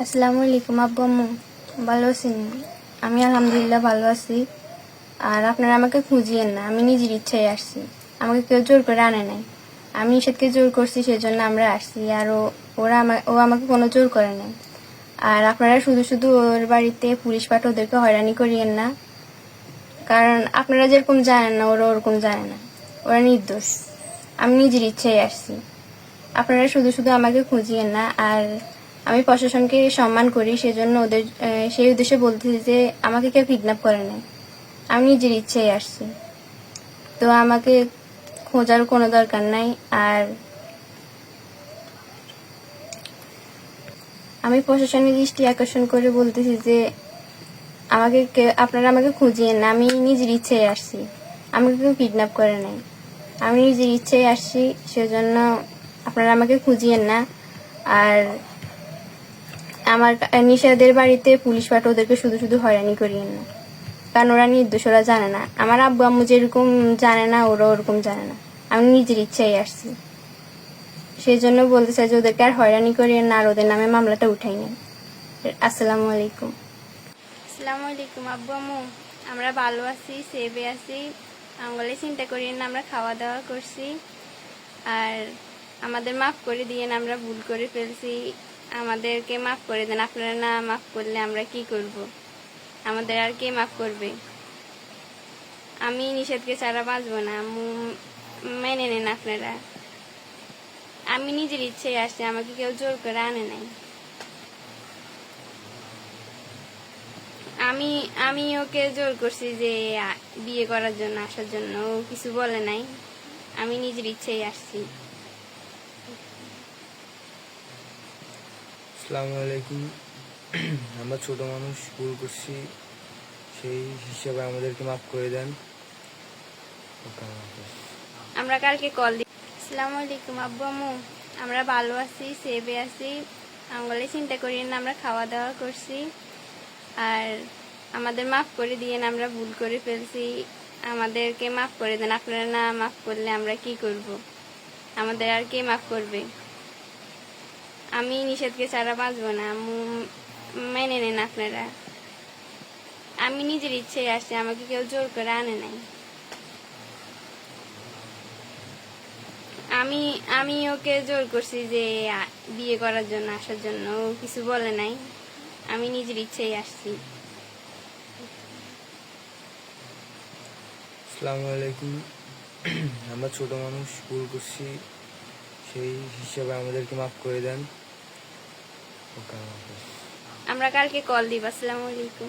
আসসালামু আলাইকুম আব্বু আম্মু, ভালো আছেন? আমি আলহামদুলিল্লাহ ভালো আছি। আর আপনারা আমাকে খুঁজিয়েন না, আমি নিজের ইচ্ছায় আসছি, আমাকে কেউ জোর করে আনে নাই। আমি নিষেধকে জোর করছি, সেজন্য আমরা আসছি। আর ও আমাকে কোনো জোর করে নাই। আর আপনারা শুধু শুধু ওর বাড়িতে পুলিশ পাঠিয়ে ওদেরকে হয়রানি করিয়েন না, কারণ আপনারা যেরকম জানেন না ওরা ওরকম জানে না, ওরা নির্দোষ। আমি নিজের ইচ্ছায় আসছি, আপনারা শুধু শুধু আমাকে খুঁজিয়েন না। আর আমি প্রশাসনকে সম্মান করি, সেজন্য সেই উদ্দেশ্যে বলতেছি যে আমাকে কেউ কিডন্যাপ করে নাই, আমি নিজের ইচ্ছেই আসছি। তো আমাকে খোঁজার কোনো দরকার নাই। আর আমি প্রশাসনের দৃষ্টি আকর্ষণ করে বলতেছি যে আপনারা আমাকে খুঁজিয়েন না, আমি নিজের ইচ্ছেই আসছি, আমাকে কেউ কিডন্যাপ করে নাই, আমি নিজের ইচ্ছেই আসছি। সেজন্য আপনারা আমাকে খুঁজিয়েন না। আর আমার নিশাদের বাড়িতে পুলিশ পাঠিয়ে ওদেরকে শুধু শুধু হয়রানি করিয়েন না, কারণ ওরা নির্দোষ, ওরা জানে না। আমার আব্বু আম্মু যেরকম জানে না, ওরা ওরকম জানে না। আমি নিজের ইচ্ছাই আসছি, সেই জন্য বলতে চাই যে ওদেরকে আর হয়রানি করিয়েন না, আর ওদের নামে মামলাটা উঠাই নেন। আসসালামু আলাইকুম। আসসালামু আলাইকুম আব্বু আম্মু, আমরা ভালো আছি, সেভে আছি, আমগুলো চিন্তা করিয়েন না, আমরা খাওয়া দাওয়া করছি। আর আমাদের মাফ করে দিয়েন, আমরা ভুল করে ফেলছি, আমাদেরকে মাফ করে দেন। আপনারা না মাফ করলে আমরা কি করব? আমাদের আর কে মাফ করবে? আমি নিষেধকে ছাড়া বাঁচবো না, মেনে নেন আপনারা। আমি নিজের ইচ্ছে আসছি, আমাকে কেউ জোর করে আনে নাই। আমি ওকে জোর করছি যে বিয়ে করার জন্য আসার জন্য, ও কিছু বলে নাই। আমি নিজের ইচ্ছেই আসছি। আসসালামু আলাইকুম। আমরা ছোট মানুষ, ভুল করছি, সেই হিসাবে আমাদেরকে মাফ করে দেন। আমরা কালকে কল দিই। আসসালামু আলাইকুম আব্বু আম্মু, আমরা ভালো আছি, সেভে আছি, আমগুলো চিন্তা করিয়েন না, আমরা খাওয়া দাওয়া করছি। আর আমাদের মাফ করে দিয়েন, আমরা ভুল করে ফেলছি, আমাদেরকে মাফ করে দেন। আপনারা না মাফ করলে আমরা কি করব? আমাদের আর কে মাফ করবে? আমি নিষেধকে ছাড়া বাঁচবো না, মেনে নেন আপনারা। আমি নিজের ইচ্ছেই আসছি, আমাকে কেউ জোর করে আনে নাই। আমি ওকে জোর করছি যে বিয়ে করার জন্য আসার জন্য, ও কিছু বলে নাই। আমি নিজের ইচ্ছেই আসছি। আসসালামু আলাইকুম। আমরা ছোট মানুষ, ভুল করছি, সেই হিসাবে আমাদেরকে মাফ করে দেন। আমরা কালকে কল দিব। আসসালামু আলাইকুম।